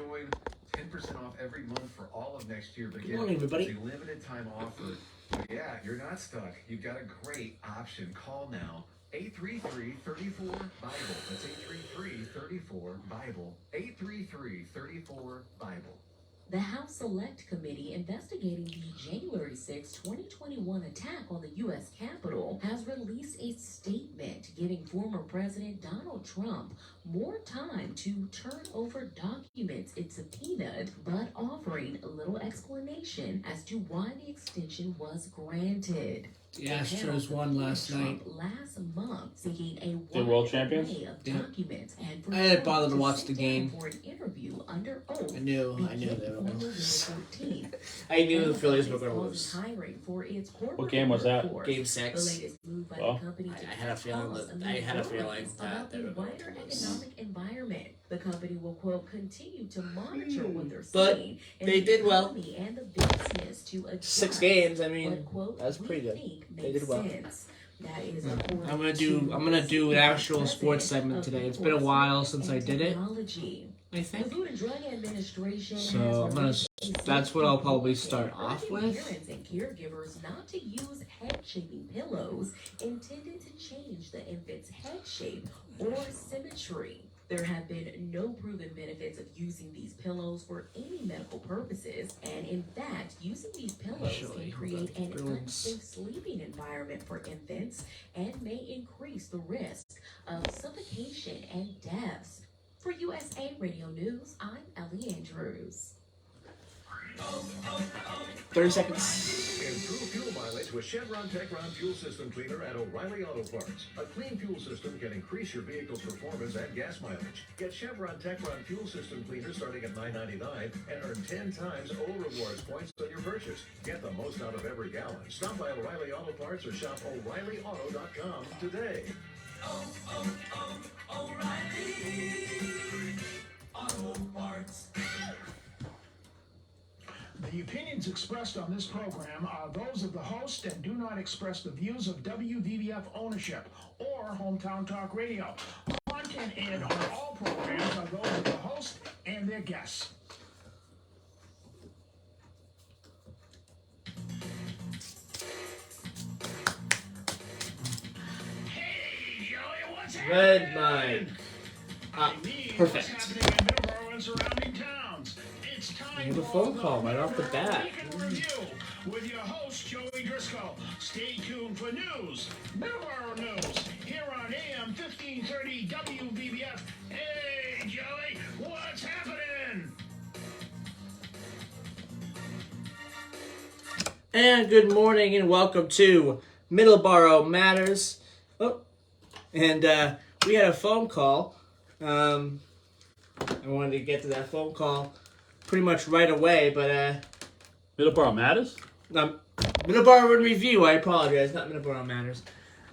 doing 10% off every month for all of next year. But Good morning, everybody. It's a limited time offer. But yeah, you're not stuck. You've got a great option. Call now. 833-34-BIBLE. That's 833-34-BIBLE. 833-34-BIBLE. The House Select Committee investigating the January 6, 2021 attack on the U.S. Capitol has released a statement giving former President Donald Trump more time to turn over documents it subpoenaed, but offering little explanation as to why the extension was granted. The Astros won last night. Last month, seeking a the world champions. Documents and I didn't bother to watch the game. For an interview under oath. I knew they were going to lose. I knew the Phillies were going to lose. What game was that? Game 6. Oh. I had a feeling that they were going to lose. Economic environment. The company will, quote, continue to monitor what they're But saying. they did well. And the business to adjust 6 games. I mean, what, quote, that's pretty good. They did well. That is I'm gonna do an actual sports segment today. It's been a while since I did it, I think. So that's what I'll probably start off with. Parents and caregivers not to use head-shaping pillows intended to change the infant's head shape or symmetry. There have been no proven benefits of using these pillows for any medical purposes, and in fact, using these pillows can create an unsafe sleeping environment for infants and may increase the risk of suffocation and deaths. For USA Radio News, I'm Ellie Andrews. 30 seconds. Improve fuel mileage with Chevron Techron Fuel System Cleaner at O'Reilly Auto Parts. A clean fuel system can increase your vehicle's performance and gas mileage. Get Chevron Techron Fuel System Cleaner starting at $9.99 and earn 10 times O rewards points on your purchase. Get the most out of every gallon. Stop by O'Reilly Auto Parts or shop O'ReillyAuto.com today. O'Reilly Auto Parts. The opinions expressed on this program are those of the host and do not express the views of WVBF ownership or Hometown Talk Radio. Content aired on all programs are those of the host and their guests. Hey, Joey, what's Red happening? Perfect. What's happening in Middleboro and surrounding towns? It's time I have a phone call right off the bat. Weekend Review with your host, Joey Driscoll. Stay tuned for news, Middleboro News, here on AM 1530 WVBF. Hey, Joey, what's happening? And good morning and welcome to Middleboro Matters. Oh, and we had a phone call. I wanted to get to that phone call pretty much right away, but Middleboro Matters? Middleboro in Review, I apologize, not Middleboro Matters.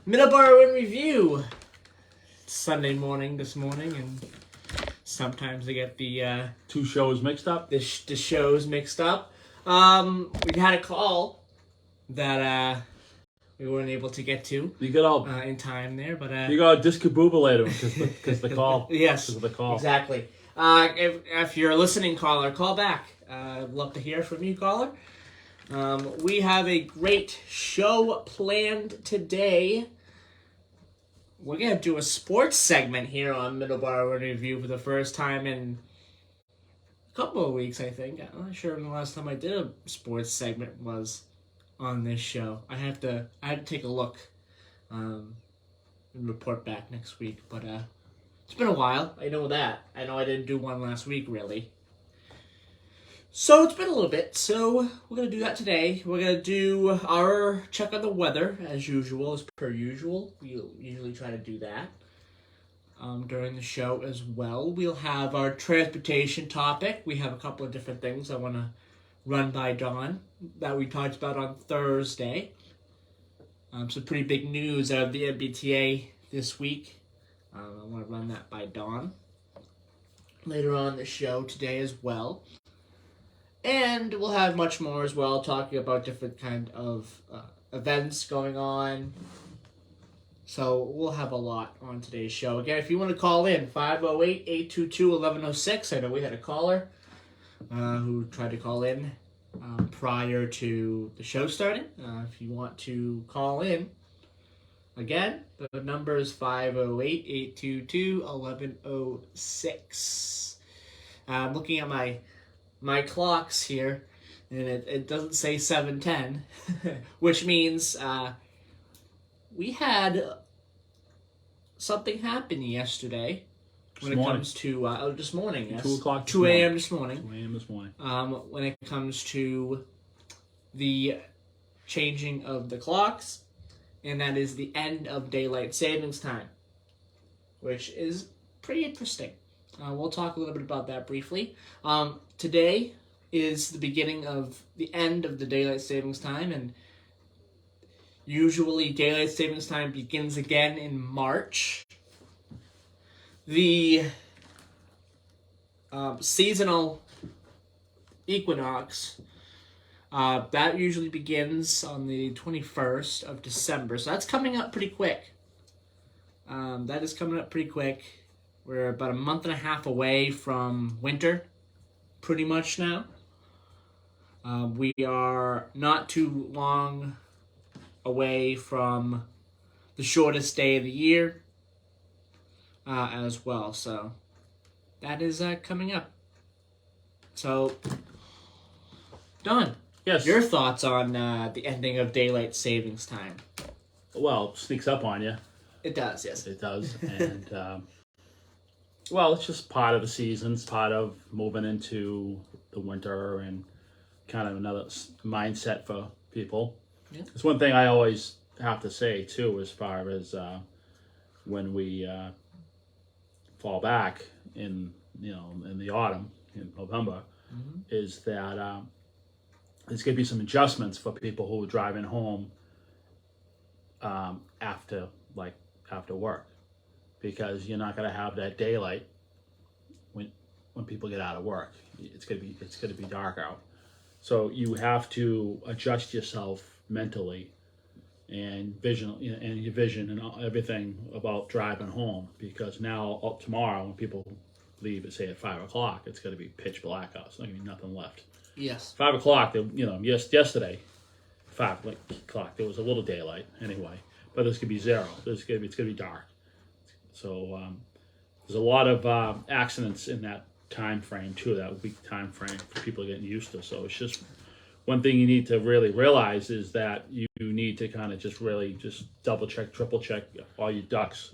Middleboro in Review. Sunday morning this morning, and sometimes I get the Two shows mixed up? the shows mixed up. We had a call that we weren't able to get to You got all in time there, but you got discombobulated because the call. yes, Because of the call. exactly. If you're a listening caller, call back. I'd love to hear from you, caller. We have a great show planned today. We're going to do a sports segment here on Middleboro Review for the first time in a couple of weeks, I think. I'm not sure when the last time I did a sports segment was on this show. I had to take a look and report back next week, but it's been a while. I know that. I know I didn't do one last week, really. So it's been a little bit. So we're going to do that today. We're going to do our check on the weather, as usual, as per usual. We'll usually try to do that during the show as well. We'll have our transportation topic. We have a couple of different things I want to run by Dawn that we talked about on Thursday. Some pretty big news out of the MBTA this week. I want to run that by Dawn later on in the show today as well. And we'll have much more as well, talking about different kind of events going on. So we'll have a lot on today's show. Again, if you want to call in, 508-822-1106. I know we had a caller who tried to call in prior to the show starting. If you want to call in, again, the number is 508-822-1106. I'm looking at my clocks here, and it doesn't say 7:10, which means we had something happen yesterday when it morning. comes to this morning. Yes, 2 o'clock. 2 a.m. this morning. 2 a.m. this morning. When it comes to the changing of the clocks, and that is the end of daylight savings time, which is pretty interesting. We'll talk a little bit about that briefly. Today is the beginning of the end of the daylight savings time, and usually daylight savings time begins again in March. The seasonal equinox, that usually begins on the 21st of December, so that's coming up pretty quick. That is coming up pretty quick. We're about a month and a half away from winter, pretty much now. We are not too long away from the shortest day of the year as well. So that is coming up. So, Don, Yes. your thoughts on the ending of daylight savings time? Well, sneaks up on you. It does, yes. It does. And, well, it's just part of the season. It's part of moving into the winter and kind of another mindset for people. Yeah. It's one thing I always have to say, too, as far as when we fall back in the autumn, in November, is that there's going to be some adjustments for people who are driving home after work, because you're not going to have that daylight when people get out of work. It's going to be dark out, so you have to adjust yourself mentally and your vision and everything about driving home, because now tomorrow when people leave, say at 5 o'clock, it's going to be pitch black out. It's not going to be nothing left. Yes. 5 o'clock, yesterday, 5 o'clock, there was a little daylight anyway, but there's going to be zero. It's going to be dark. So there's a lot of accidents in that time frame too, that week time frame for people getting used to. So it's just one thing you need to really realize is that you need to kind of just double check, triple check all your ducks.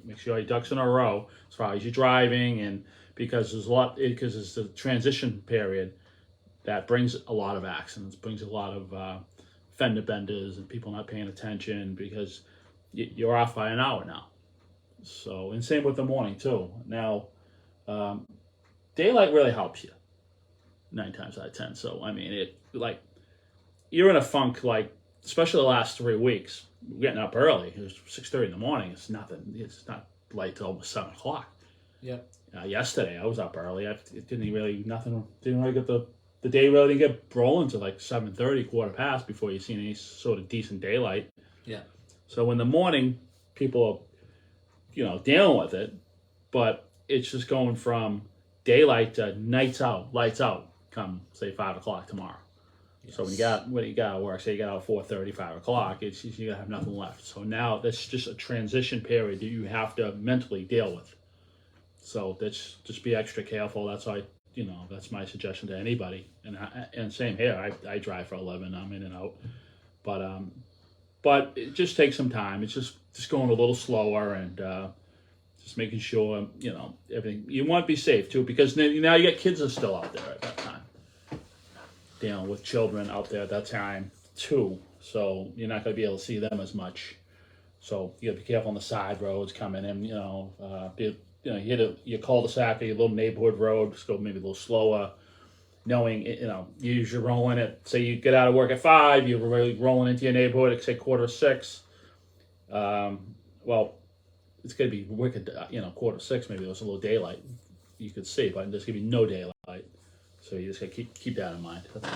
Make sure all your ducks in a row as far as you're driving, and because it's the transition period that brings a lot of accidents, brings a lot of fender benders and people not paying attention, because you're off by an hour now. So, and same with the morning too. Now, daylight really helps you 9 times out of 10. So, I mean, you're in a funk, especially the last 3 weeks. We're getting up early. It was 6:30 in the morning. It's nothing. It's not light till almost 7 o'clock. Yep. Yesterday I was up early. It didn't really get the day really didn't get rolling to 7:30, quarter past, before you see any sort of decent daylight. Yeah. So in the morning, people are, dealing with it, but it's just going from daylight to lights out, come say 5 o'clock tomorrow. Yes. So when you got to work, say you got out 4:30, 5 o'clock, you're gonna have nothing left. So now that's just a transition period that you have to mentally deal with. So just be extra careful. That's why, that's my suggestion to anybody. And same here. I drive for 11. I'm in and out, but it just takes some time. It's just going a little slower, and just making sure everything. You want to be safe too, because now you got kids that are still out there at that time, dealing with children out there at that time too. So you're not going to be able to see them as much. So you got to be careful on the side roads coming in. You hit your cul-de-sac or your little neighborhood road, just go maybe a little slower, knowing, you use your rolling at, say you get out of work at 5, you're really rolling into your neighborhood at, say, 5:45. Well, it's going to be wicked, 5:45, maybe there's a little daylight you could see, but there's going to be no daylight. So you just got to keep that in mind. That's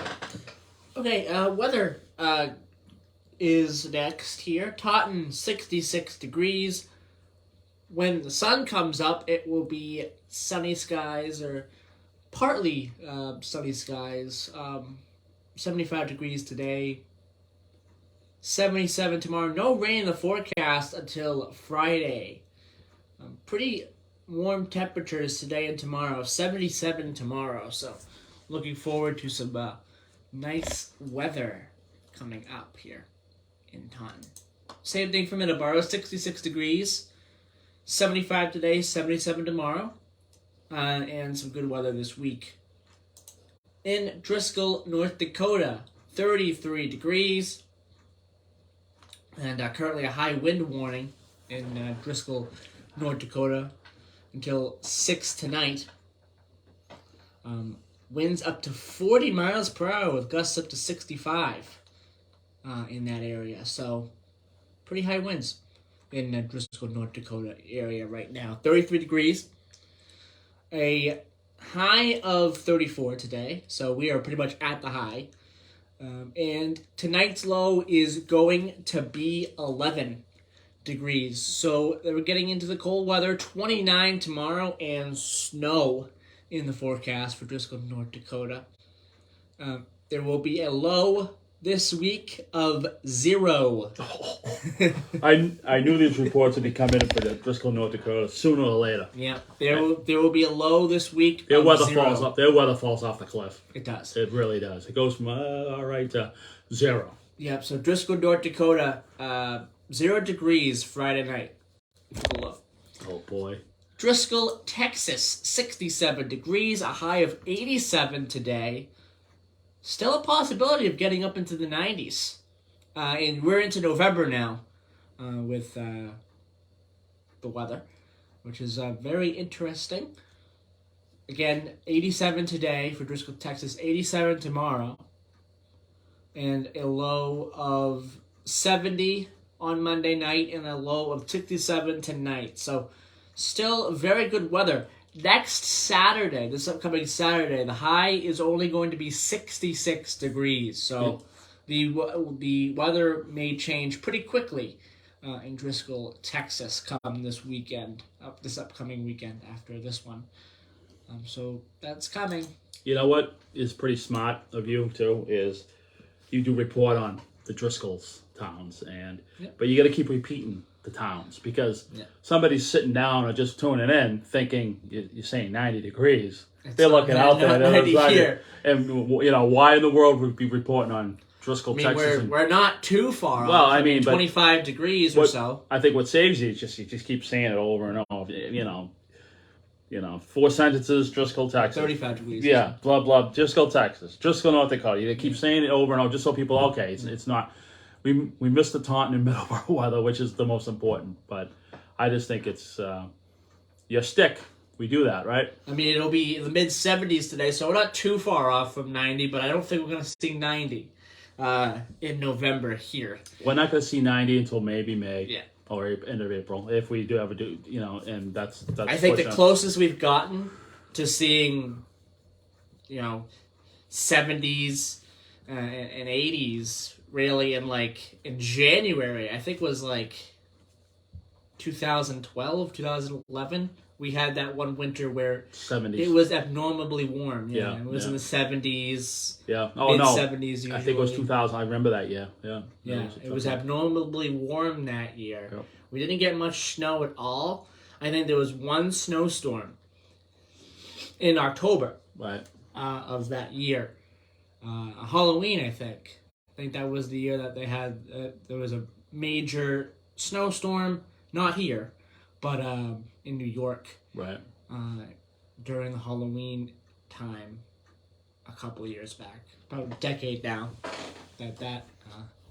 all. Okay, weather is next here. Taunton, 66 degrees. When the sun comes up, it will be sunny skies or partly sunny skies. 75 degrees today. 77 tomorrow. No rain in the forecast until Friday. Pretty warm temperatures today and tomorrow. 77 tomorrow. So looking forward to some nice weather coming up here in time. Same thing for Middleboro. 66 degrees. 75 today, 77 tomorrow. And some good weather this week. In Driscoll, North Dakota, 33 degrees. And currently a high wind warning in Driscoll, North Dakota until 6 tonight. Winds up to 40 miles per hour with gusts up to 65 in that area. So pretty high winds in Driscoll, North Dakota area right now. 33 degrees. A high of 34 today. So we are pretty much at the high. And tonight's low is going to be 11 degrees. So we're getting into the cold weather. 29 tomorrow and snow in the forecast for Driscoll, North Dakota. There will be a low this week of 0. I knew these reports would be coming in for the Driscoll, North Dakota sooner or later. Yeah, there will be a low this week. Their of weather 0. falls off. Their weather falls off the cliff. It does. It really does. It goes from all right to 0. Yep. So Driscoll, North Dakota, 0 degrees Friday night. For the low. Oh boy. Driscoll, Texas, 67 degrees, a high of 87 today. Still a possibility of getting up into the 90s. And we're into November now with the weather, which is very interesting. Again, 87 today for Driscoll, Texas, 87 tomorrow, and a low of 70 on Monday night and a low of 67 tonight. So still very good weather. Next Saturday, this upcoming Saturday, the high is only going to be 66 degrees. So the weather may change pretty quickly in Driscoll, Texas, come this weekend, this upcoming weekend after this one. So that's coming. You know what is pretty smart of you too is you do report on the Driscoll's towns, but you got to keep repeating the towns because somebody's sitting down or just tuning in thinking you're saying 90 degrees. They're looking out there. 90 here. And why in the world would we be reporting on Driscoll, Texas? We're not too far off. Well, I mean, 25 degrees or so. I think what saves you is you just keep saying it over and over. 4 sentences, Driscoll, Texas. 35 degrees. Yeah, blah, blah, Driscoll, Texas. Driscoll, North Dakota. You keep saying it over and over just so people, okay, it's not... We missed the Taunton and Middleboro weather, which is the most important. But I just think it's your stick. We do that, right? I mean, it'll be in the mid-70s today, so we're not too far off from 90, but I don't think we're going to see 90 in November here. We're not going to see 90 until maybe May. Yeah. Or end of April, if we do ever do, and that's I think the closest we've gotten to seeing, 70s and 80s really in January, I think was 2012, 2011. We had that one winter where 70s. It was abnormally warm. Yeah, it was in the 70s. Yeah. Oh no. Mid-70s usually. I think it was 2000. I remember that. Yeah. Yeah. Yeah. It was abnormally warm that year. Yep. We didn't get much snow at all. I think there was one snowstorm in October. Right. Of that year, Halloween. I think that was the year that they had. There was a major snowstorm. Not here, but in New York. Right. During the Halloween time, a couple of years back, about a decade now, that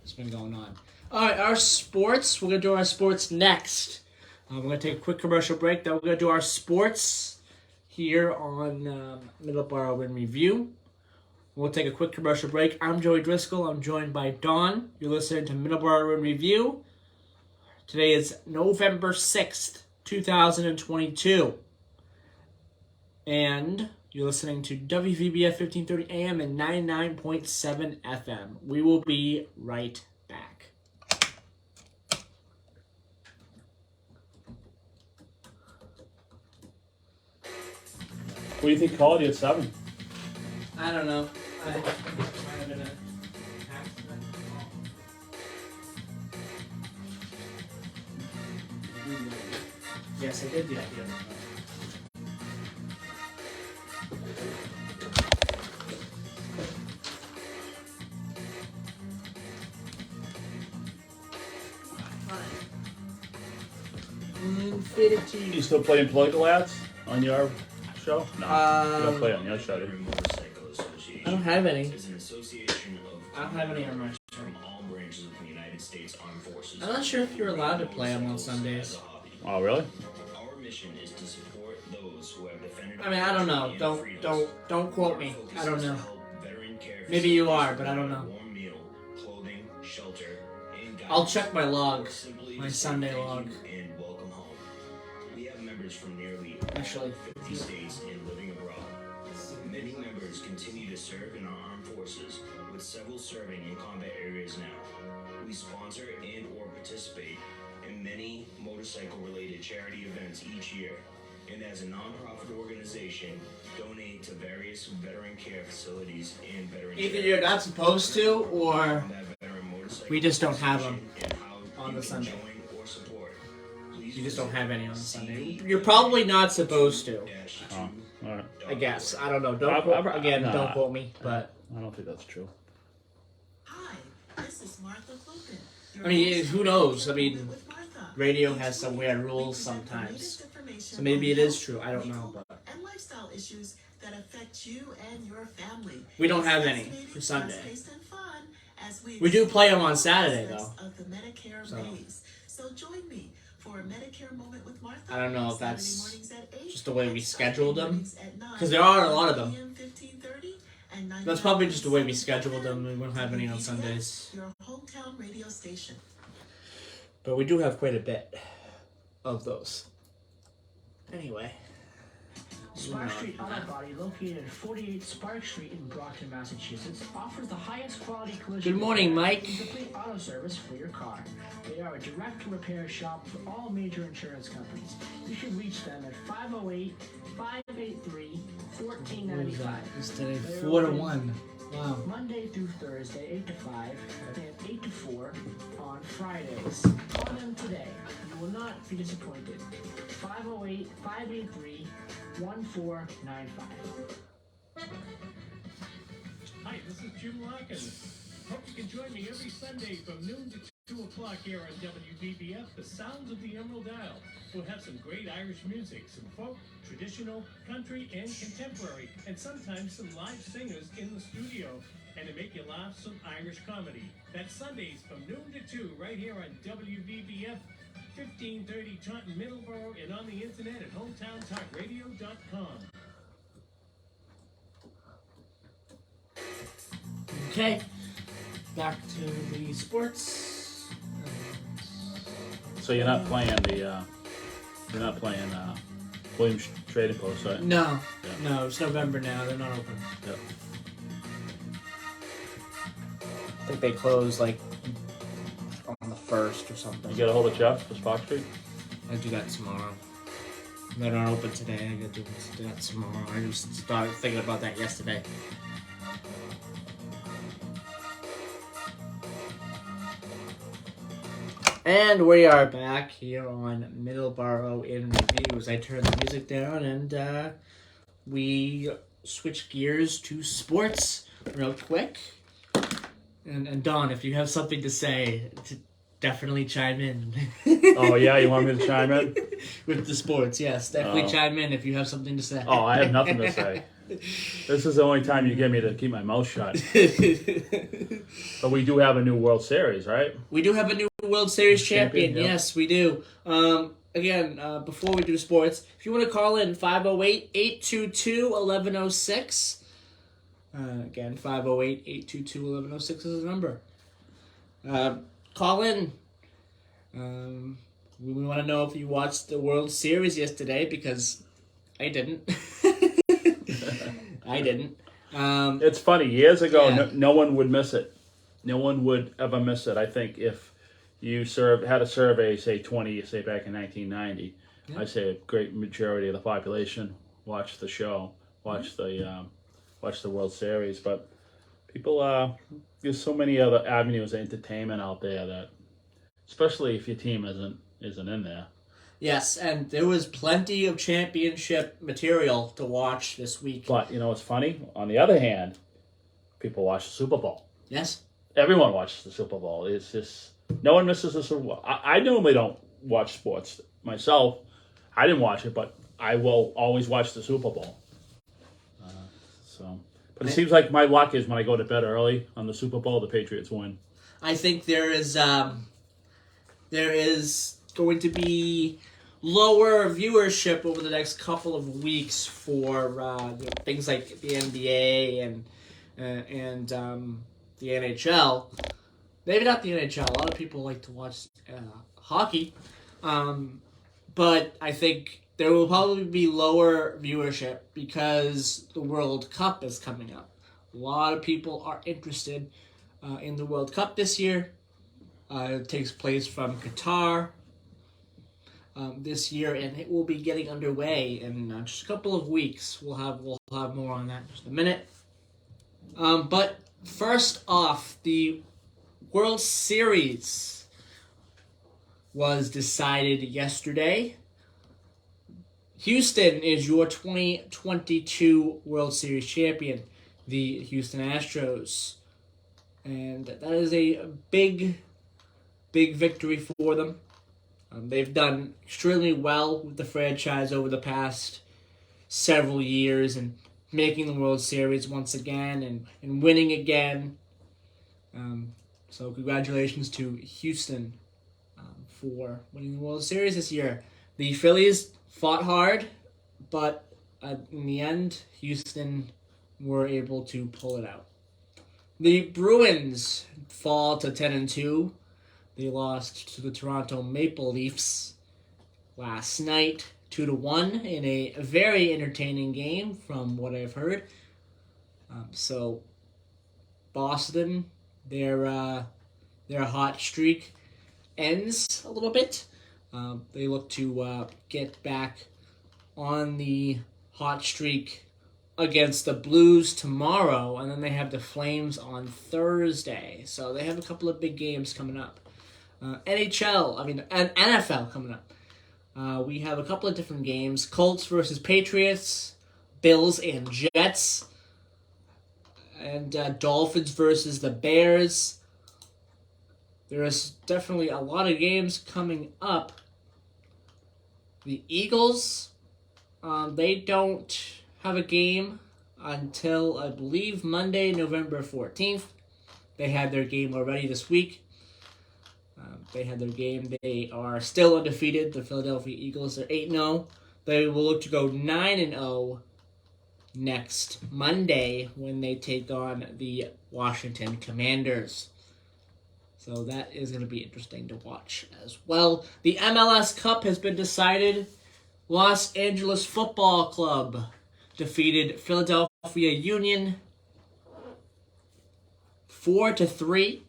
has been going on. All right, our sports. We're gonna do our sports next. We're gonna take a quick commercial break. Then we're gonna do our sports here on Middleboro in Review. We'll take a quick commercial break. I'm Joey Driscoll. I'm joined by Dawn. You're listening to Middleboro in Review. Today is November 6th, 2022. And you're listening to WVBF 1530 AM and 99.7 FM. We will be right back. do you think called you at 7? I don't know. I might have been an accident. Yes, I did the idea. Infinity. You still playing political ads on your show? No, you don't play on your show, do you? Motorcycle Association I don't have any. is an association of I don't have any on my show. from all branches of the United States Armed Forces. I'm not sure if you're allowed to play them on Motorcycles Sundays. as a hobby. Oh, really? Our mission is to support those who have defended I mean, I don't know. our freedoms. Don't quote me. Our focus I don't is to know. help veteran care Maybe you facilities are, but I don't know. provide a warm meal, clothing, shelter, and I'll guidance. check my log, Simply my to say Sunday thank log. you and welcome home. We have members from nearly Actually, 50 states and living abroad. Many members continue to serve in our armed forces, with several serving in combat areas now. We sponsor and or participate in many motorcycle-related charity events each year, and as a non-profit organization, donate to various veteran care facilities and veteran either charities. you're not supposed to, or Combat Veteran Motorcycle we just don't have 'em Association and how on you the can Sunday. join or support. Please you just don't visit have any on Sunday. You're probably not supposed to. Oh, all right. I guess. I don't know. Don't I've- quote, I've- again. nah. Don't quote me. But I don't think that's true. Hi, this is Martha Clopen. I mean, who knows? I mean, With Martha. radio has some weird rules We present the sometimes. latest information So maybe on it is health, true. I don't know. legal, But and lifestyle issues that affect you and your family. we don't have It's any fascinating, for Sunday. fast-paced, and fun as We do play 'em on explore Saturday, aspects though. Of the Medicare So. maze. So join me for a Medicare moment with Martha. I don't know if Saturday that's mornings at 8 just the way we and scheduled Sunday them. mornings at 9, Because there are a lot of them. PM 1530 and That's probably 99.7 just the way we scheduled them. We won't have any on WVBF, Sundays. Your hometown radio station. But we do have quite a bit of those. Anyway. Spark Street Auto Body, located at 48 Spark Street in Brockton, Massachusetts, offers the highest quality collision Good morning, repair Mike. and complete auto service for your car. They are a direct repair shop for all major insurance companies. You should reach them at 508-583-1495. It's today They're 4 to open 1. Wow. Monday through Thursday, 8 to 5, and 8 to 4 on Fridays. Call them today. You will not be disappointed. 508-583-1495. Hi, this is Jim Larkin. Hope you can join me every Sunday from noon to 2 o'clock here on WVBF, the Sounds of the Emerald Isle. We'll have some great Irish music, some folk, traditional, country, and contemporary, and sometimes some live singers in the studio. And to make you laugh, some Irish comedy. That's Sundays from noon to 2 right here on WVBF, 1530 Taunton, Middleboro, and on the internet at hometowntalkradio.com. Okay. Back to the sports. So you're not playing Williams Trading Post, right? No. Yeah. No, it's November now. They're not open. Yep. I think they close like on the 1st or something. You get a hold of Jeff for Spark Street? I do that tomorrow. They're not open today. I gotta do that tomorrow. I just started thinking about that yesterday. And we are back here on Middleboro in Reviews. I turned the music down and we switch gears to sports real quick. And Don, if you have something to say, definitely chime in. Oh yeah, you want me to chime in? With the sports, yes. Definitely Oh. chime in if you have something to say. Oh, I have nothing to say. This is the only time you get me to keep my mouth shut. But we do have a new World Series, right? We do have a new World Series champion. Yep. Yes, we do. Again, before we do sports, if you want to call in, 508-822-1106. Again, 508-822-1106 is the number. Call in. We want to know if you watched the World Series yesterday, because I didn't. I didn't. It's funny. Years ago, Yeah. no one would miss it. No one would ever miss it. I think if you had a survey, say back in 1990, Yeah. I'd say a great majority of the population watched the show. watch the World Series. But people, there's so many other avenues of entertainment out there that, especially if your team isn't in there. Yes, and there was plenty of championship material to watch this week. But you know what's funny? On the other hand, people watch the Super Bowl. Yes. Everyone watches the Super Bowl. It's just no one misses the Super Bowl. I normally don't watch sports myself. I didn't watch it, but I will always watch the Super Bowl. But it seems like my luck is when I go to bed early on the Super Bowl, the Patriots win. I think there is going to be lower viewership over the next couple of weeks for things like the NBA and the NHL. Maybe not the NHL. A lot of people like to watch hockey, but I think there will probably be lower viewership because the World Cup is coming up. A lot of people are interested in the World Cup this year. It takes place from Qatar this year, and it will be getting underway in just a couple of weeks. We'll have more on that in just a minute. But first off, the World Series was decided yesterday. Houston is your 2022 World Series champion, the Houston Astros. And that is a big victory for them. They've done extremely well with the franchise over the past several years and making the World Series once again and winning again. So congratulations to Houston for winning the World Series this year. The Phillies fought hard, but in the end, Houston were able to pull it out. The Bruins fall to 10-2. They lost to the Toronto Maple Leafs last night, 2-1 in a very entertaining game, from what I've heard. So Boston, their hot streak ends a little bit. They look to get back on the hot streak against the Blues tomorrow, and then they have the Flames on Thursday. So they have a couple of big games coming up. And NFL coming up. We have a couple of different games. Colts versus Patriots, Bills and Jets, and Dolphins versus the Bears. There is definitely a lot of games coming up. The Eagles, they don't have a game until, I believe, Monday, November 14th. They had their game already this week. They had their game. They are still undefeated. The Philadelphia Eagles are 8-0. They will look to go 9-0 next Monday when they take on the Washington Commanders. So that is going to be interesting to watch as well. The MLS Cup has been decided. Los Angeles Football Club defeated Philadelphia Union 4-3.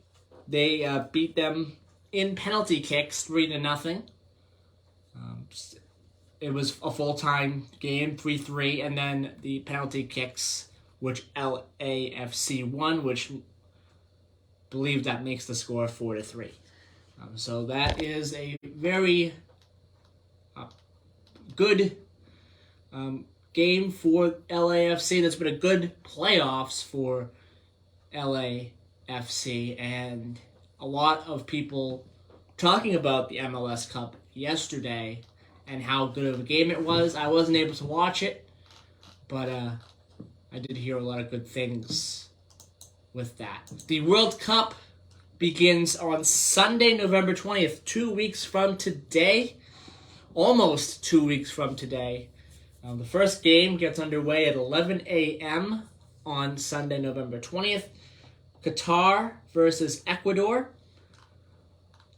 They beat them in penalty kicks 3-0. It was a full-time game, 3-3, and then the penalty kicks, which LAFC won, which I believe that makes the score 4-3. So that is a very good game for LAFC. That's been a good playoffs for LAFC, and a lot of people talking about the MLS Cup yesterday and how good of a game it was. I wasn't able to watch it, but I did hear a lot of good things with that. The World Cup begins on Sunday, November 20th, 2 weeks from today. Almost 2 weeks from today. The first game gets underway at 11 a.m. on Sunday, November 20th. Qatar versus Ecuador.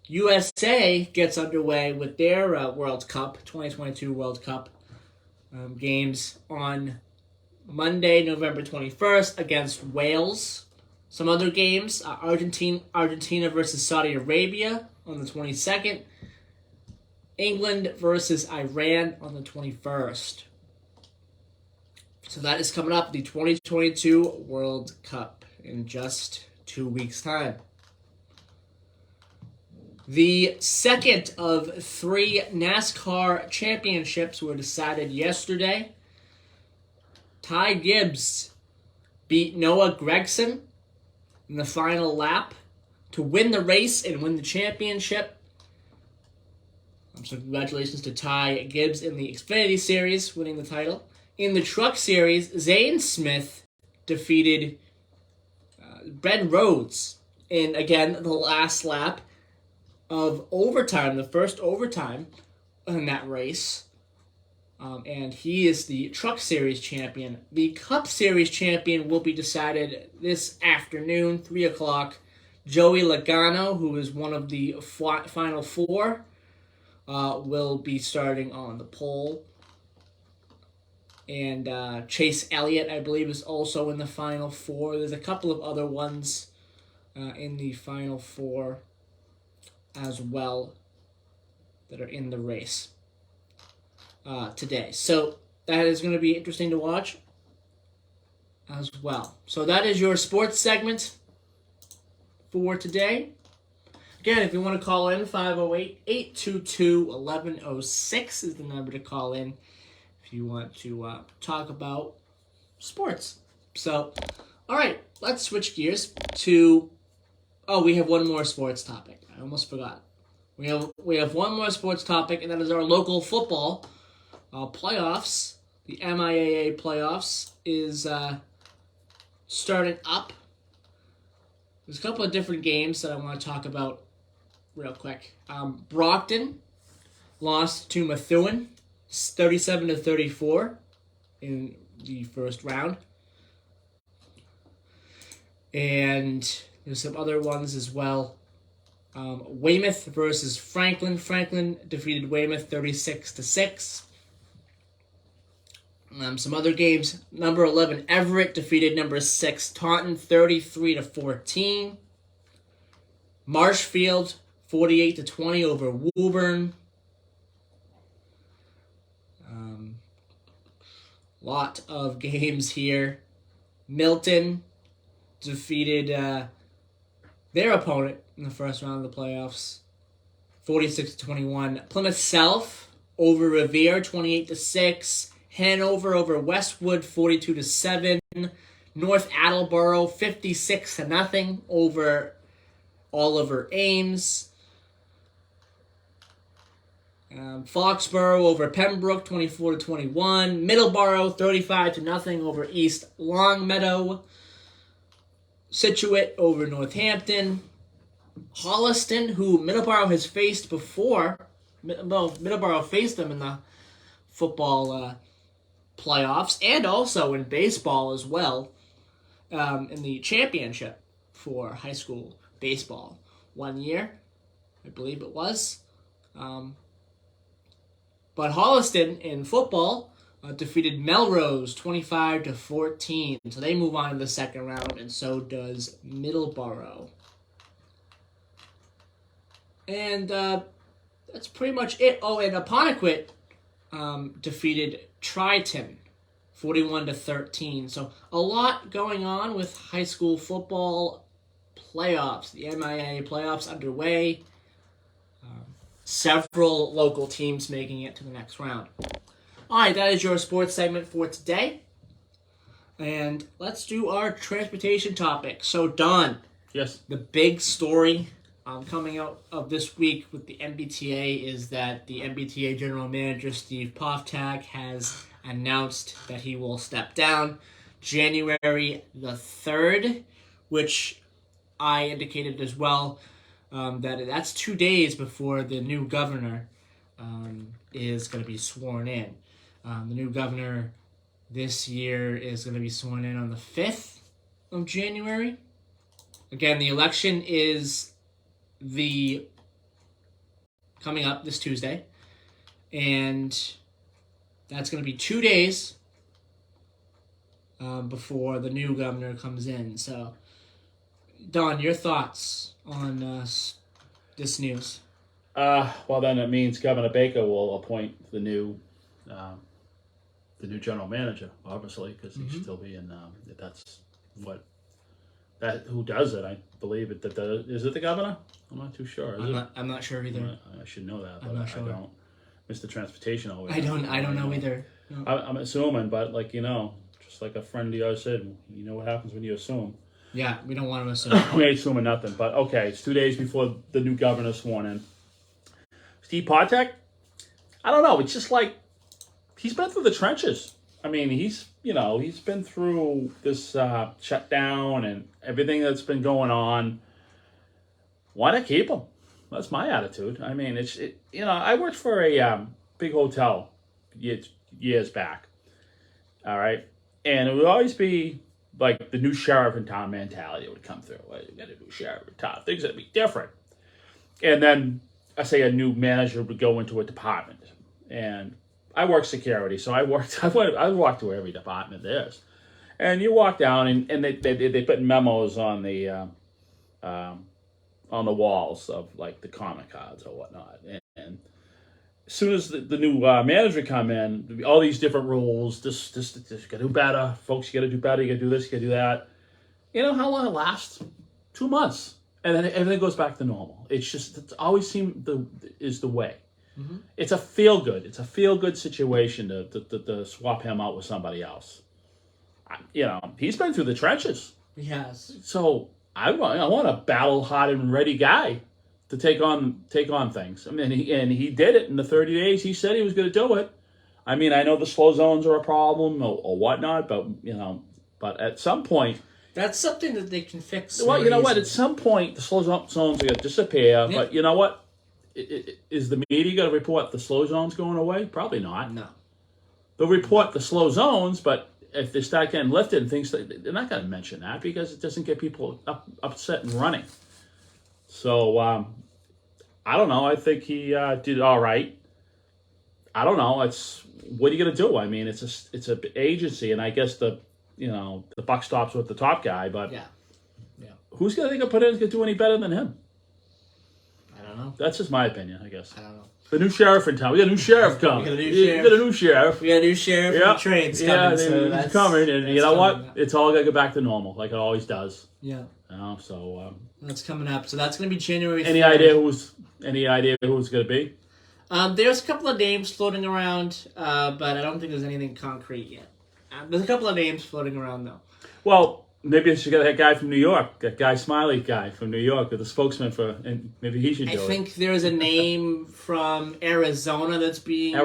USA gets underway with their World Cup, 2022 World Cup games on Monday, November 21st against Wales. Some other games, Argentina versus Saudi Arabia on the 22nd. England versus Iran on the 21st. So that is coming up, the 2022 World Cup, in just 2 weeks' time. The second of 3 NASCAR championships were decided yesterday. Ty Gibbs beat Noah Gragson in the final lap to win the race and win the championship. So congratulations to Ty Gibbs in the Xfinity Series, winning the title. In the Truck Series, Zane Smith defeated Ben Rhodes in, again, the last lap of overtime, the first overtime in that race. And he is the Truck Series champion. The Cup Series champion will be decided this afternoon, 3 o'clock. Joey Logano, who is one of the final 4, will be starting on the pole. And Chase Elliott, I believe, is also in the final 4. There's a couple of other ones in the final 4 as well that are in the race today. So that is going to be interesting to watch as well. So that is your sports segment for today. Again, if you want to call in, 508-822-1106 is the number to call in if you want to talk about sports. So, all right, let's switch gears to... Oh, we have one more sports topic. I almost forgot. We have one more sports topic, and that is our local football playoffs. The MIAA playoffs is starting up. There's a couple of different games that I want to talk about real quick. Brockton lost to Methuen, 37-34 in the first round. And there's some other ones as well. Weymouth versus Franklin. Franklin defeated Weymouth 36-6. Some other games. Number 11 Everett defeated number 6 Taunton 33-14. Marshfield 48-20 over Woburn. Lot of games here. Milton defeated their opponent in the first round of the playoffs, 46-21. Plymouth South over Revere, 28-6. Hanover over Westwood, 42-7. North Attleboro, 56-0 over Oliver Ames. Foxborough over Pembroke, 24-21. Middleboro, 35-0 over East Longmeadow. Situate over Northampton. Holliston, who Middleborough has faced before. Well, Middleborough faced them in the football playoffs and also in baseball as well, in the championship for high school baseball one year, I believe it was. But Holliston in football defeated Melrose 25-14. So they move on to the second round, and so does Middleborough. And that's pretty much it. Oh, and Apponequet defeated Triton 41-13. So a lot going on with high school football playoffs. The MIA playoffs underway. Several local teams making it to the next round. All right, that is your sports segment for today. And let's do our transportation topic. So, Don. Yes. The big story coming out of this week with the MBTA is that the MBTA General Manager, Steve Poftak, has announced that he will step down January the 3rd, which I indicated as well. That's 2 days before the new governor is going to be sworn in. The new governor this year is going to be sworn in on the 5th of January. Again, the election is coming up this Tuesday, and that's going to be 2 days before the new governor comes in. So, Don, your thoughts on this news? Well, then it means Governor Baker will appoint the new the new general manager, obviously, because he's still being. That's what who does it. I believe it. Is it the governor? I'm not too sure. I'm not sure either. I should know that, but I'm not sure. I don't. Mr. Transportation always. I don't know either. No. I'm assuming, but like just like a friend of yours said, you know what happens when you assume. Yeah, we don't want to assume. We ain't assuming nothing. But okay, it's 2 days before the new governor's sworn in. Steve Partek, I don't know. It's just like he's been through the trenches. I mean, he's been through this shutdown and everything that's been going on. Why not keep him? That's my attitude. I mean, I worked for a big hotel years back. All right, and it would always be like the new sheriff in town mentality would come through. Well, you got a new sheriff in town. Things would be different. And then I say a new manager would go into a department, and I work security, so I walked through every department there is, and you walk down and they put memos on the walls of like the comment cards or whatnot, and as soon as the new manager come in, all these different rules. This you gotta do better, folks. You gotta do better. You gotta do this. You gotta do that. You know how long it lasts? 2 months, and then everything goes back to normal. It's always seemed the way. Mm-hmm. It's a feel good. It's a feel good situation to swap him out with somebody else. He's been through the trenches. He has. So I want a battle hardened, ready guy to take on things. I mean, he did it in the 30 days. He said he was going to do it. I mean, I know the slow zones are a problem or whatnot, but at some point, that's something that they can fix. Well, you know what? At some point, the slow zones are going to disappear. Yeah. But you know what? Is the media going to report the slow zones going away? Probably not. No. They'll report the slow zones, but if they start getting lifted and things, they're not going to mention that because it doesn't get people upset and running. So, I don't know. I think he did all right. I don't know. What are you going to do? I mean, it's an agency, and I guess the buck stops with the top guy. But who's going to put in is going to do any better than him? I don't know. That's just my opinion, I guess. I don't know. The new sheriff in town. We got a new sheriff coming. We got a new sheriff. We got a new sheriff. The train's coming. So he's coming, and you know what? It's all gonna go back to normal, like it always does. Yeah. So that's coming up. So that's gonna be January 3rd. Any idea who's gonna be? There's a couple of names floating around, but I don't think there's anything concrete yet. There's a couple of names floating around though. Well, maybe I should get that guy from New York, that guy Smiley guy from New York, or the spokesman and maybe he should do it. I think there's a name from Arizona that's being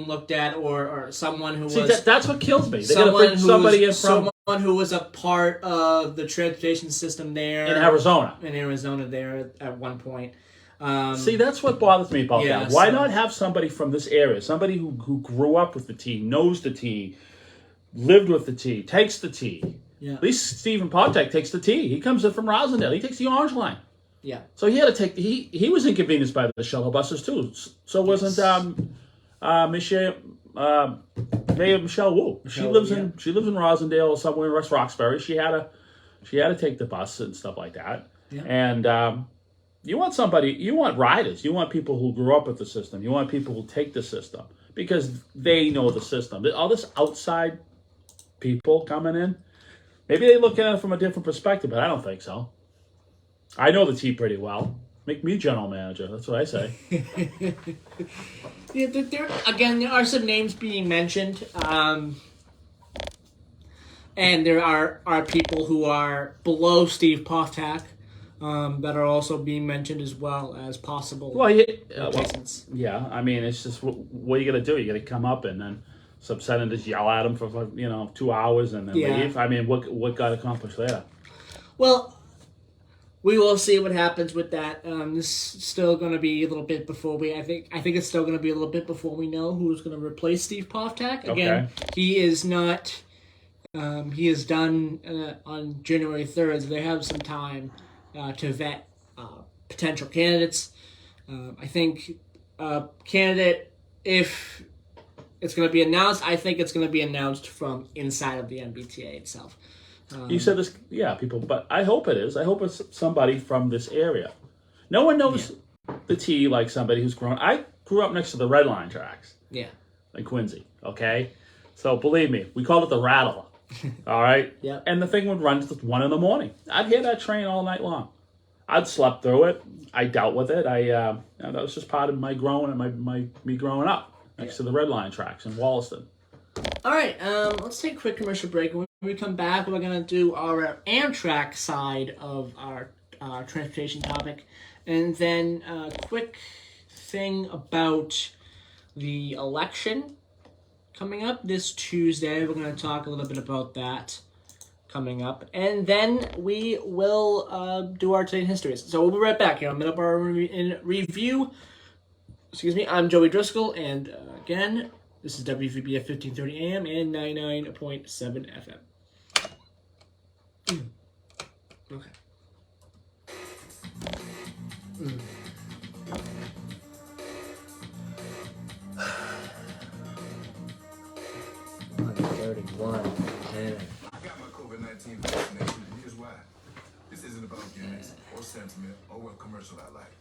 looked at, or someone who was. That's what kills me. They gotta bring somebody in from someone who was a part of the transportation system there in Arizona. There at one point. See, that's what bothers me about that. Why not have somebody from this area, somebody who grew up with the T, knows the T, lived with the T, takes the T. Yeah. At least Stephen Partek takes the T. He comes in from Rosendale. He takes the Orange Line. Yeah. So he had to take he was inconvenienced by the shuttle buses too. So wasn't Mayor Michelle Wu. She lives in Rosendale somewhere in West Roxbury. She had to take the bus and stuff like that. Yeah. And you want riders. You want people who grew up with the system. You want people who take the system because they know the system. All this outside people coming in, maybe they look at it from a different perspective, but I don't think so. I know the T pretty well. Make me general manager. That's what I say. Yeah, there are some names being mentioned, and there are people who are below Steve Partek that are also being mentioned as well as possible replacements. I mean, it's just what are you gonna do? You gotta come up and then upset and just yell at him for 2 hours and then leave. I mean, what got accomplished there? Well, we will see what happens with that. This is still going to be a little bit before I think it's still going to be a little bit before we know who's going to replace Steve Partek. Again, he is not. He is done on January 3rd. So they have some time to vet potential candidates. I think candidate, if it's going to be announced, I think it's going to be announced from inside of the MBTA itself. You said this, people, but I hope it is. I hope it's somebody from this area. No one knows the T like somebody who's grown. I grew up next to the Red Line tracks. Yeah. In Quincy, okay? So believe me, we called it the Rattler. All right? Yep. And the thing would run to 1 in the morning. I'd hear that train all night long. I'd slept through it. I dealt with it. That was just part of my growing and me growing up next to the Red Line tracks in Wollaston. All right, let's take a quick commercial break. When we come back, we're going to do our Amtrak side of our transportation topic. And then a quick thing about the election coming up this Tuesday. We're going to talk a little bit about that coming up. And then we will do our Today in History. So we'll be right back here on Middleboro in Review. Excuse me, I'm Joey Driscoll, and again, this is WVBF 1530 AM and 99.7 FM. Okay. Mm. I got my COVID-19 vaccination, and here's why. This isn't about gimmicks or sentiment or what commercial I like.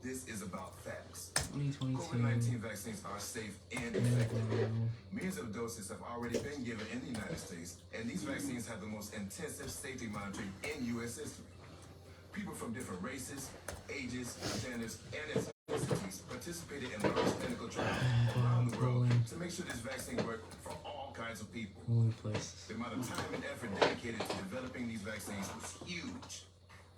This is about facts. COVID-19 vaccines are safe and effective. Millions of doses have already been given in the United States, and these vaccines have the most intensive safety monitoring in U.S. history. People from different races, ages, genders, and ethnicities participated in large clinical trials around the world to make sure this vaccine worked for all kinds of people. The amount of time and effort dedicated to developing these vaccines was huge.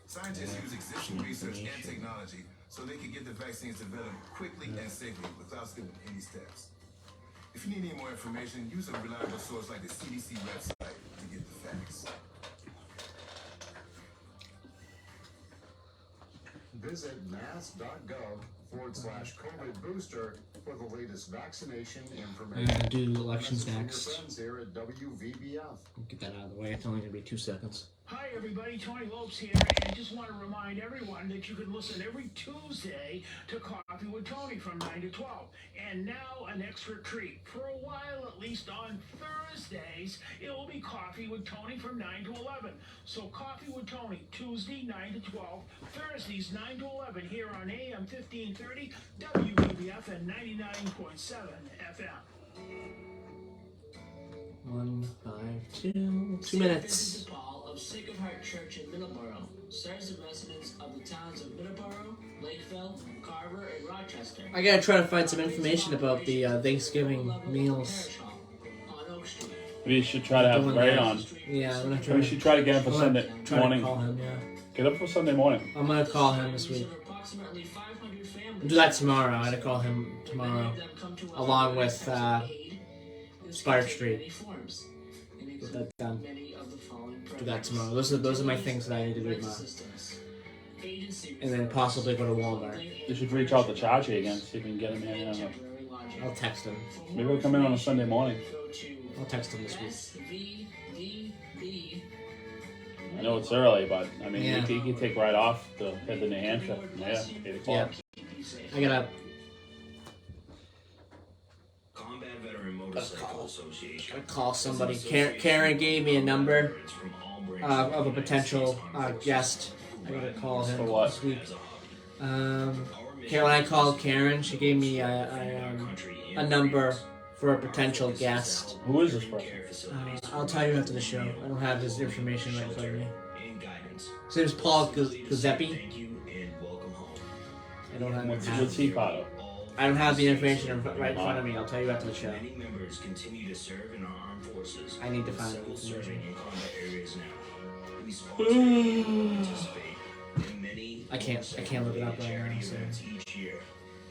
Scientists use existing research and technology so they can get the vaccines developed quickly and safely without skipping any steps. If you need any more information, use a reliable source like the CDC website to get the facts. Visit mass.gov/COVID booster for the latest vaccination information. I'm going to do elections next. Friends here at WVBF. Get that out of the way. It's only going to be 2 seconds. Hi everybody, Tony Lopes here, and just want to remind everyone that you can listen every Tuesday to Coffee with Tony from 9 to 12. And now an extra treat. For a while, at least on Thursdays, it will be Coffee with Tony from 9 to 11. So Coffee with Tony, Tuesday 9 to 12, Thursdays 9 to 11 here on AM 1530, WBBF and 99.7 FM. 1, 5, 2 minutes. Of Sacred Heart Church in Middleboro serves the residents of the towns of Middleboro, Lakeville, Carver, and Rochester. I gotta try to find some information about the Thanksgiving meals. Maybe you should try to have Ray on. Yeah, I'm gonna try. We should try to get him for Sunday morning. To call him, yeah. Get him for Sunday morning. I'm gonna call him this week. I'll do that tomorrow. I gotta call him tomorrow, along with Spark Street. Get that done. Do that tomorrow. Those are my things that I need to do tomorrow. And then possibly go to Walmart. You should reach out to Chachi again, see if we can get him in. I'll text him. Maybe he'll come in on a Sunday morning. I'll text him this week. I know it's early, but I mean, Yeah. he can take right off to head to New Hampshire from there, 8 o'clock. I gotta. Combat Veteran Motorcycle Association. I call somebody. Karen gave me a number of a potential guest. I gotta call him this week. When I called Karen, she gave me a number for a potential guest. Who is this person? I'll tell you after the show. I don't have his information right in front of me. His name's Paul Giuseppe. I don't have. What's he part of? I don't have the information right in front of me. I'll tell you after the show. Many members continue to serve in our armed forces. I need to find Several it. serving in combat areas now. We sponsor and participate in many I can't look it up right now. charity So. events each year.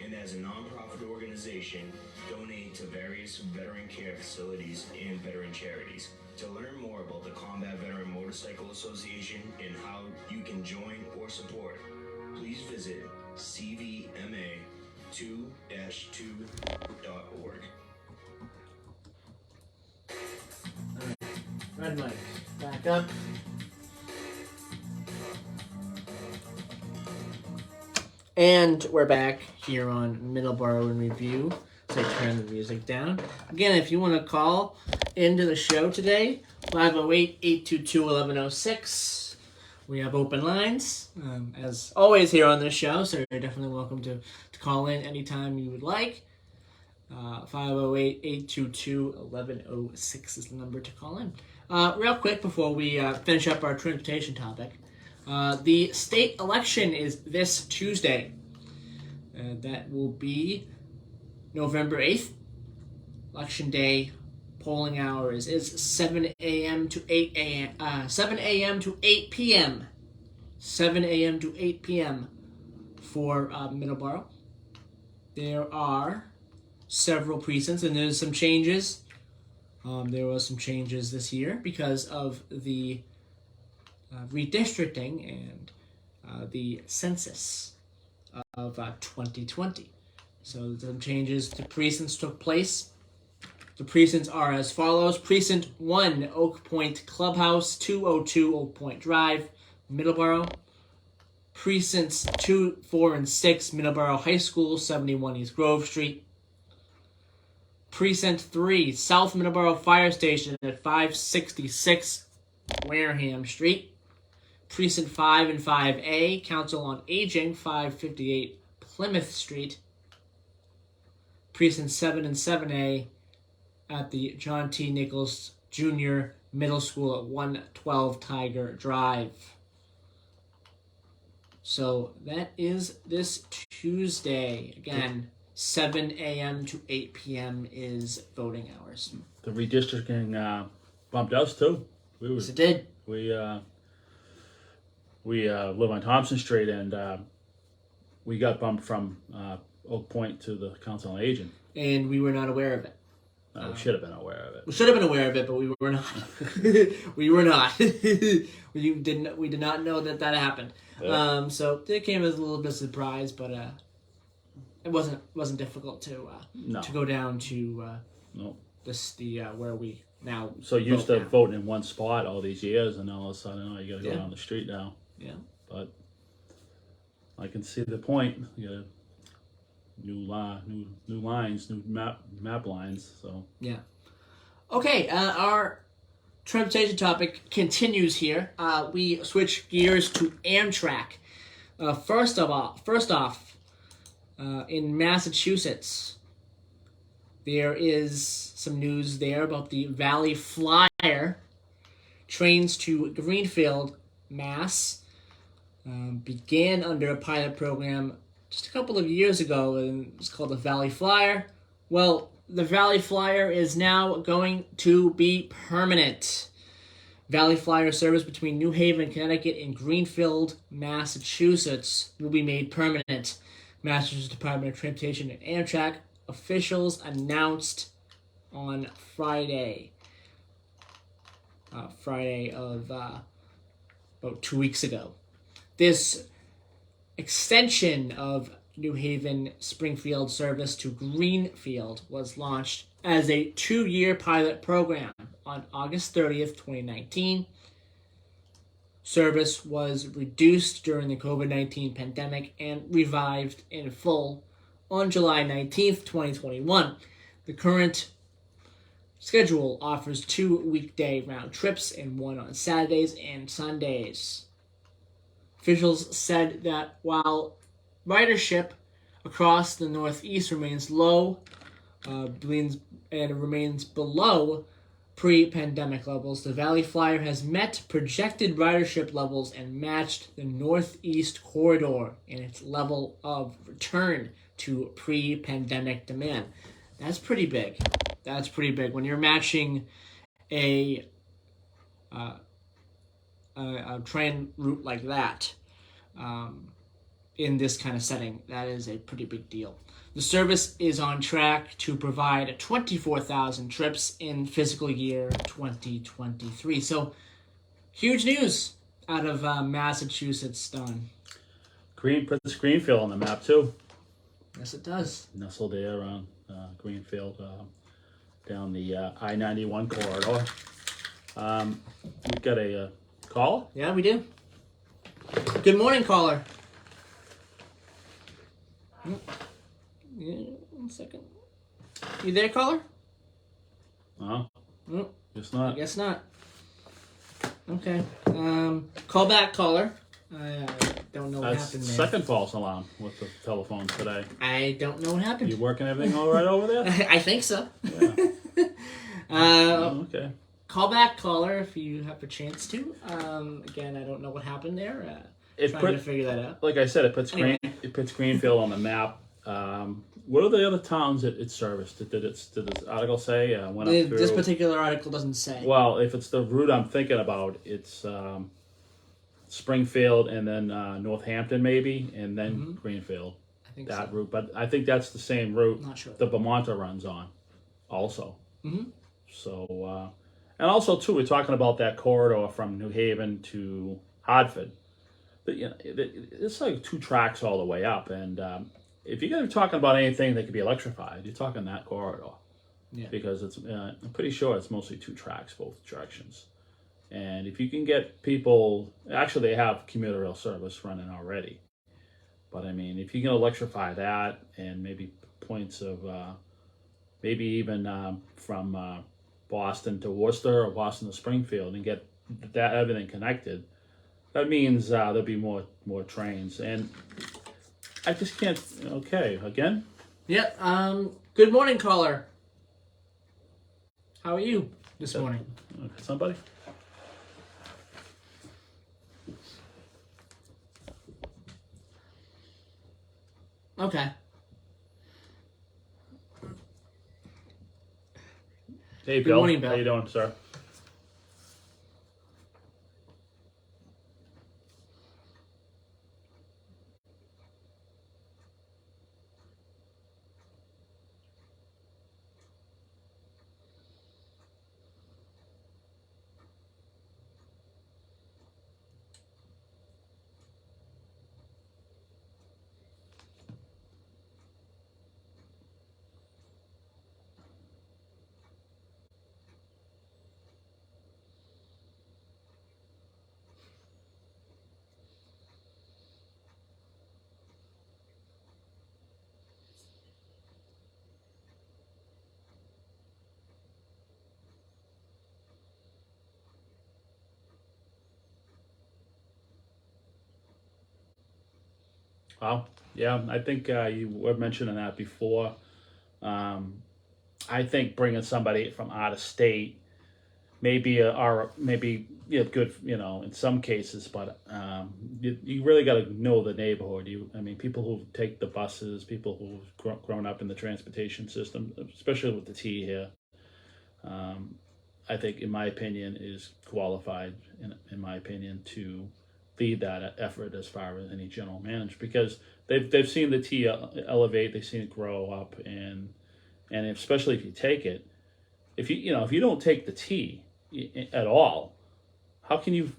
And as a non-profit organization, donate to various veteran care facilities and veteran charities. To learn more about the Combat Veteran Motorcycle Association and how you can join or support, please visit cvma2-2.org. Red mic. Back up. And we're back here on Middleboro in Review. So I turn the music down. Again, if you want to call into the show today, 508-822-1106. We have open lines, as always here on this show, so you're definitely welcome to call in anytime you would like. 508-822-1106 is the number to call in. Real quick before we finish up our transportation topic, the state election is this Tuesday. That will be November 8th. Election day polling hours is 7 a.m. to 8 a.m. 7 a.m. to 8 p.m. 7 a.m. to 8 p.m. for Middleboro. There are several precincts, and there's some changes. There was some changes this year because of the redistricting and the census of 2020. So some changes to precincts took place. The precincts are as follows. Precinct 1, Oak Point Clubhouse, 202 Oak Point Drive, Middleboro. Precincts 2, 4, and 6, Middleboro High School, 71 East Grove Street. Precinct 3, South Middleboro Fire Station at 566 Wareham Street. Precinct 5 and 5A, Council on Aging, 558 Plymouth Street. Precinct 7 and 7A at the John T. Nichols Jr. Middle School at 112 Tiger Drive. So that is this Tuesday. Again, 7 a.m. to 8 p.m. is voting hours. The redistricting bumped us too. Yes, it did. We live on Thompson Street, and we got bumped from Oak Point to the Council on Aging. And we were not aware of it. We should have been aware of it. We should have been aware of it, but we were not. We were not. we did not know that happened. Yeah. So it came as a little bit of a surprise, but it wasn't difficult to go down to where we now. So used to voting in one spot all these years, and all of a sudden, you got to go down the street now. Yeah. But I can see the point. You got new lines, new map lines. So yeah. Okay, our transportation topic continues here. We switch gears to Amtrak. First off, in Massachusetts, there is some news there about the Valley Flyer. Trains to Greenfield, Mass. Began under a pilot program just a couple of years ago, and it's called the Valley Flyer. Well, the Valley Flyer is now going to be permanent. Valley Flyer service between New Haven, Connecticut, and Greenfield, Massachusetts will be made permanent. Massachusetts Department of Transportation and Amtrak officials announced on Friday of about 2 weeks ago. This extension of New Haven Springfield service to Greenfield was launched as a 2-year pilot program on August 30th, 2019. Service was reduced during the COVID-19 pandemic and revived in full on July 19th, 2021. The current schedule offers 2 weekday round trips and 1 on Saturdays and Sundays. Officials said that while ridership across the Northeast remains low and remains below pre-pandemic levels, the Valley Flyer has met projected ridership levels and matched the Northeast corridor in its level of return to pre-pandemic demand. That's pretty big. That's pretty big. When you're matching a train route like that in this kind of setting, that is a pretty big deal. The service is on track to provide 24,000 trips in fiscal year 2023. So, huge news out of Massachusetts, Don. Puts Greenfield on the map too. Yes, it does. Nestled there around Greenfield, down the I-91 corridor. We've got a call. Yeah, we do. Good morning, caller. Yeah, 1 second. You there, caller? No. Nope. Guess not. I guess not. Okay. Call back, caller. I don't know what That's happened there. second false alarm with the telephone today. I don't know what happened. You working everything all right over there? I think so. Yeah. Okay. Call back, caller, if you have a chance to. Again, I don't know what happened there. Trying to figure that out. Like I said, it puts Anyway. Greenfield on the map. What are the other towns that it serviced? Did this article say? Went up through? This particular article doesn't say. Well, if it's the route I'm thinking about, it's Springfield and then Northampton maybe, and then Greenfield. I think that so. route, but I think that's the same route Not sure. the Vermonter runs on, also. Mm-hmm. So, and also too, we're talking about that corridor from New Haven to Hartford. But, you know, it's like 2 tracks all the way up, and if you're going to be talking about anything that could be electrified, you're talking that corridor. Yeah. Because it's, I'm pretty sure it's mostly 2 tracks, both directions. And if you can get people, actually they have commuter rail service running already. But I mean, if you can electrify that and maybe points of, maybe even from Boston to Worcester or Boston to Springfield and get that everything connected, that means there'll be more trains. And I just can't, okay, again? Yep. Good morning, caller. How are you this morning? Somebody? Okay. Hey, Good Bill. morning, Bill. How you doing, sir? Wow. Yeah, I think you were mentioning that before. I think bringing somebody from out of state maybe good, in some cases, but you really got to know the neighborhood. I mean, people who take the buses, people who've grown up in the transportation system, especially with the T here. I think, in my opinion, is qualified, in my opinion, to lead that effort as far as any general manager, because they've seen the T elevate, they've seen it grow up, and especially if you take it, if you don't take the T at all, how can you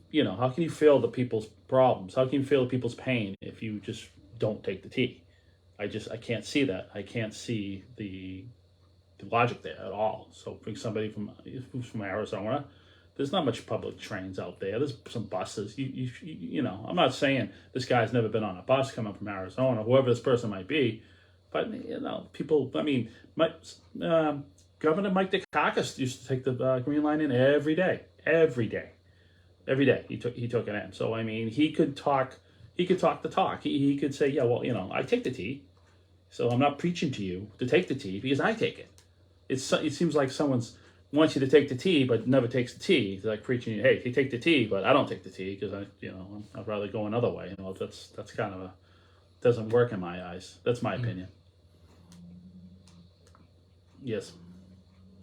feel the people's problems? How can you feel the people's pain if you just don't take the T? I can't see that. I can't see the logic there at all. So bring somebody who's from Arizona. There's not much public trains out there. There's some buses. I'm not saying this guy's never been on a bus coming from Arizona, whoever this person might be, but people. I mean, Governor Mike Dukakis used to take the Green Line in every day. He took it in. So I mean, he could talk the talk. He could say, yeah, well, I take the T, so I'm not preaching to you to take the T because I take it. It seems like someone's wants you to take the T but never takes the T. It's like preaching, hey, you take the T, but I don't take the T because I'd rather go another way. That's kind of doesn't work in my eyes. That's my opinion. Yes.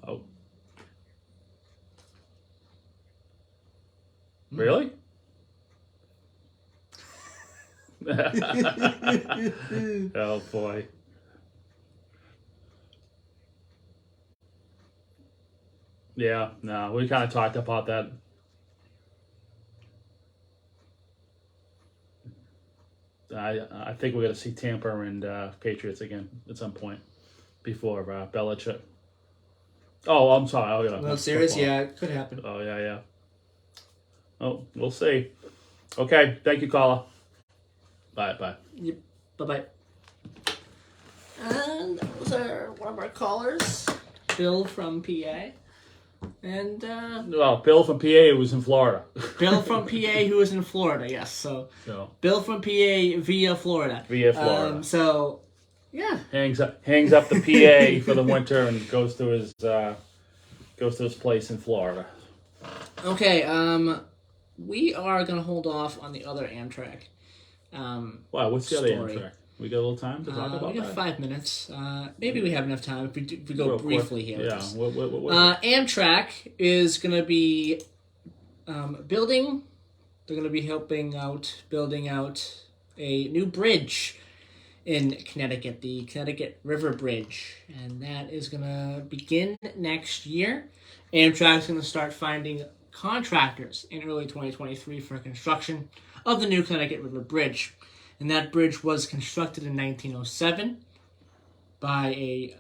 Oh. Really? Oh boy. Yeah, no, we kind of talked about that. I think we're going to see Tampa and Patriots again at some point before Belichick. Oh, I'm sorry. Oh, yeah. Well, serious? Yeah, it could happen. Oh, yeah. Oh, we'll see. Okay, thank you, caller. Bye. Yep. Bye. And that was one of our callers, Bill from PA. And Well, Bill from PA was in Florida. Bill from PA, who is in Florida, yes. So Bill from PA via Florida. Via Florida. So, yeah. Hangs up the PA for the winter and goes to his place in Florida. Okay, we are gonna hold off on the other Amtrak. Wow, what's the story. other Amtrak? We got a little time to talk about that? We got 5 minutes. Maybe we have enough time if we go briefly here. Yeah. Amtrak is going to be building. They're going to be building out a new bridge in Connecticut, the Connecticut River Bridge, and that is going to begin next year. Amtrak's going to start finding contractors in early 2023 for construction of the new Connecticut River Bridge. And that bridge was constructed in 1907 by a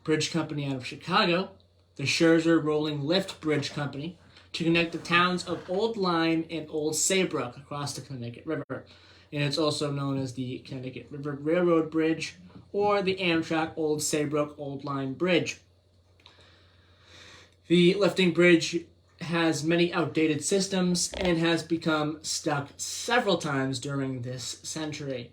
bridge company out of Chicago, the Scherzer Rolling Lift Bridge Company, to connect the towns of Old Lyme and Old Saybrook across the Connecticut River. And it's also known as the Connecticut River Railroad Bridge or the Amtrak Old Saybrook Old Lyme Bridge. The lifting bridge has many outdated systems and has become stuck several times during this century.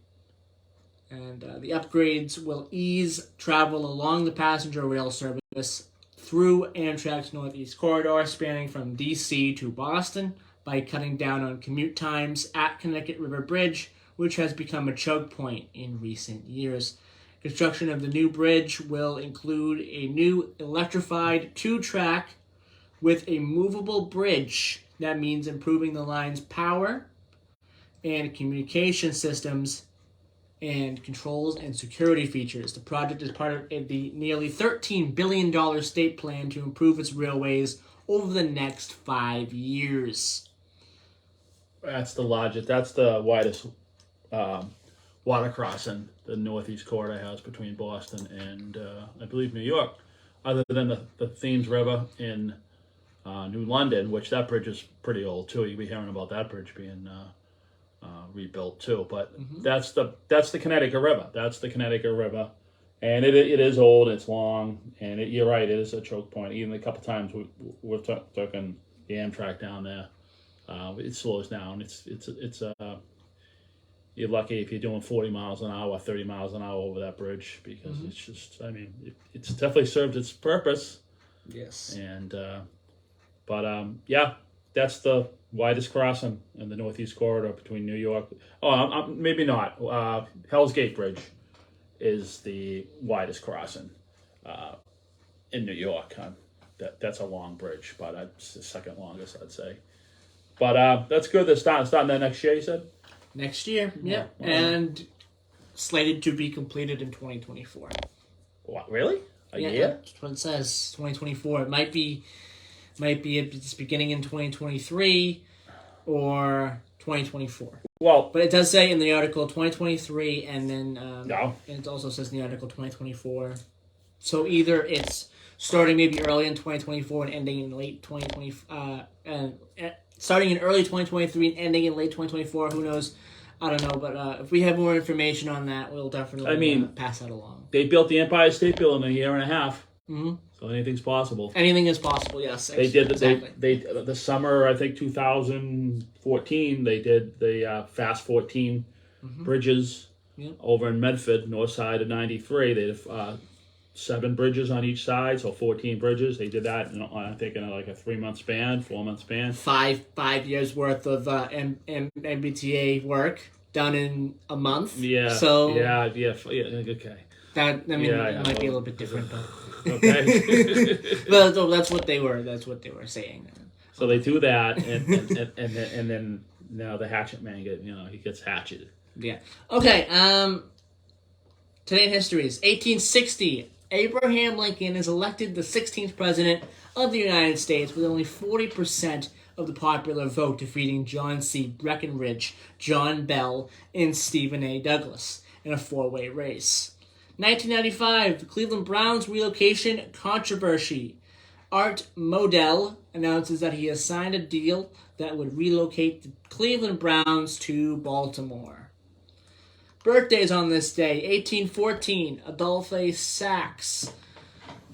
And the upgrades will ease travel along the passenger rail service through Amtrak's Northeast Corridor, spanning from D.C. to Boston, by cutting down on commute times at Connecticut River Bridge, which has become a choke point in recent years. Construction of the new bridge will include a new electrified 2-track with a movable bridge. That means improving the line's power and communication systems and controls and security features. The project is part of the nearly $13 billion state plan to improve its railways over the next 5 years. That's the widest water crossing the Northeast Corridor has between Boston and, I believe, New York, other than the Thames River in New London, which that bridge is pretty old too. You'll be hearing about that bridge being rebuilt too. But that's the Connecticut River. That's the Connecticut River, and it is old. It's long, and you're right. It is a choke point. Even a couple times we've taken the Amtrak down there. It slows down. It's you're lucky if you're doing 40 miles an hour, 30 miles an hour over that bridge, because it's just, I mean, it's definitely served its purpose. Yes. And yeah, that's the widest crossing in the Northeast Corridor between New York. Oh, maybe not. Hell's Gate Bridge is the widest crossing in New York. That's a long bridge, but it's the second longest, I'd say. But that's good. They're starting that next year, you said? Next year, yeah. And slated to be completed in 2024. What, really? A year? That's what it says, 2024. It might be it's beginning in 2023 or 2024. Well, but it does say in the article 2023, and then no. And it also says in the article 2024. So either it's starting maybe early in 2024 and ending in late 2024, starting in early 2023 and ending in late 2024. Who knows? I don't know, but if we have more information on that, we'll definitely pass that along. They built the Empire State Building in a year and a half. Mm-hmm. So anything's possible. Anything is possible, yes. They did exactly. They the summer, I think 2014, they did the Fast 14 bridges over in Medford, north side of 93. They did 7 bridges on each side, so 14 bridges. They did that I think in like a 3-month span, 4-month span. 5 years worth of MBTA work done in a month. Yeah. So yeah. Okay. That it might be a little bit different, but okay. But that's what they were. That's what they were saying. So they do that, and then now the hatchet man gets hatcheted. Yeah. Okay. Today in history is 1860. Abraham Lincoln is elected the 16th president of the United States with only 40% of the popular vote, defeating John C. Breckinridge, John Bell, and Stephen A. Douglas in a 4-way race. 1995, the Cleveland Browns relocation controversy. Art Modell announces that he has signed a deal that would relocate the Cleveland Browns to Baltimore. Birthdays on this day: 1814, Adolphe Sax.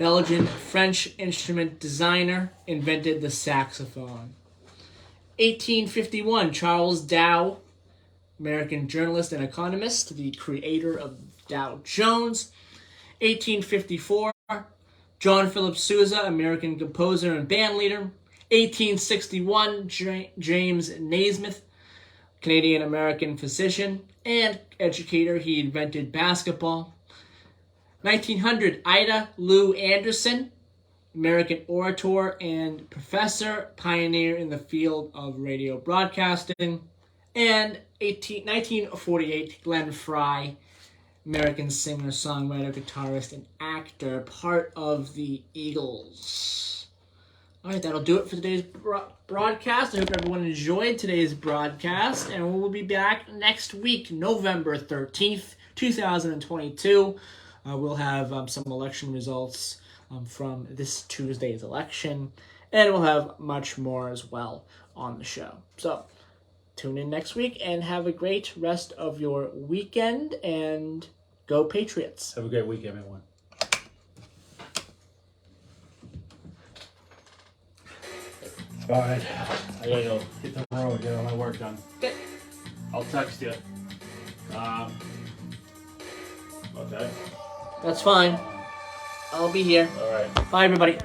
Belgian-French instrument designer, invented the saxophone. 1851, Charles Dow, American journalist and economist, the creator of Dow Jones. 1854, John Philip Sousa, American composer and bandleader. 1861, James Naismith, Canadian-American physician and educator. He invented basketball. 1900, Ida Lou Anderson, American orator and professor, pioneer in the field of radio broadcasting. And 1948, Glenn Frey, American singer, songwriter, guitarist, and actor, part of the Eagles. All right, that'll do it for today's broadcast. I hope everyone enjoyed today's broadcast, and we'll be back next week, November 13th, 2022. We'll have some election results from this Tuesday's election, and we'll have much more as well on the show. So tune in next week and have a great rest of your weekend, and go Patriots. Have a great week, everyone. All right, I gotta go hit the road, get all my work done. Okay. I'll text you. Okay. That's fine. I'll be here. All right. Bye, everybody.